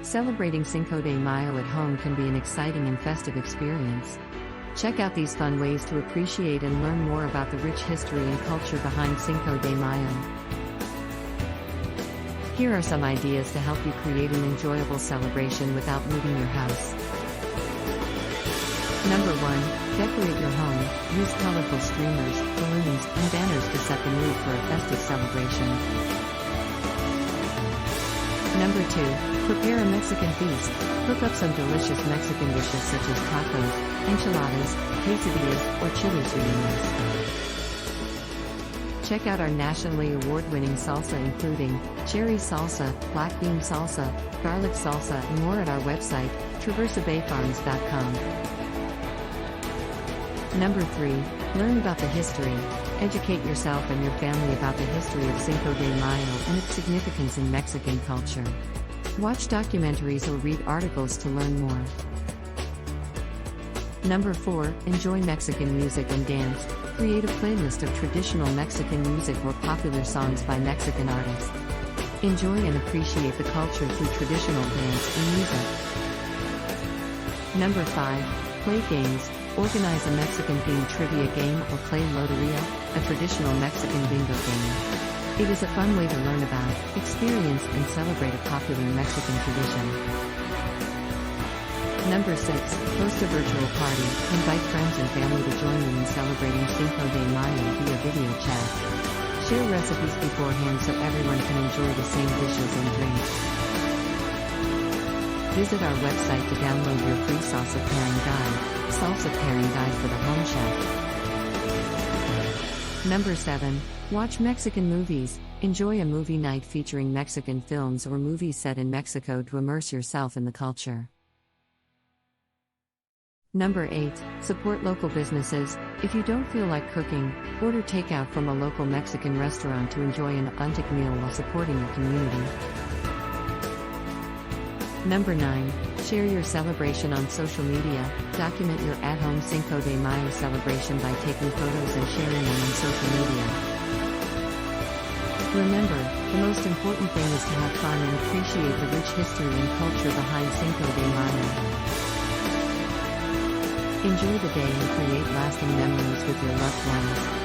Celebrating Cinco de Mayo at home can be an exciting and festive experience. Check out these fun ways to appreciate and learn more about the rich history and culture behind Cinco de Mayo. Here are some ideas to help you create an enjoyable celebration without moving your house. Number 1. Decorate your home. Use colorful streamers, balloons, and banners to set the mood for a festive celebration. Number 2. Prepare a Mexican feast. Cook up some delicious Mexican dishes such as tacos, enchiladas, quesadillas, or chili rellenos. Check out our nationally award-winning salsa including cherry salsa, black bean salsa, garlic salsa and more at our website, traversabayfarms.com. Number 3. Learn about the history. Educate yourself and your family about the history of Cinco de Mayo and its significance in Mexican culture. Watch documentaries or read articles to learn more. Number 4. Enjoy Mexican music and dance. Create a playlist of traditional Mexican music or popular songs by Mexican artists. Enjoy and appreciate the culture through traditional dance and music. Number 5. Play games. Organize a Mexican-themed trivia game or play Loteria, a traditional Mexican bingo game. It is a fun way to learn about, experience, and celebrate a popular Mexican tradition. Number 6. Host a virtual party. Invite friends and family to join you in celebrating Cinco de Mayo via video chat. Share recipes beforehand so everyone can enjoy the same dishes and drinks. Visit our website to download your free salsa pairing guide, Salsa Pairing Guide for the Home Chef. Number 7. Watch Mexican movies. Enjoy a movie night featuring Mexican films or movies set in Mexico to immerse yourself in the culture. Number 8. Support local businesses. If you don't feel like cooking, order takeout from a local Mexican restaurant to enjoy an authentic meal while supporting your community. Number 9. Share your celebration on social media. Document your at-home Cinco de Mayo celebration by taking photos and sharing them on social media. Remember, the most important thing is to have fun and appreciate the rich history and culture behind Cinco de Mayo. Enjoy the day and create lasting memories with your loved ones.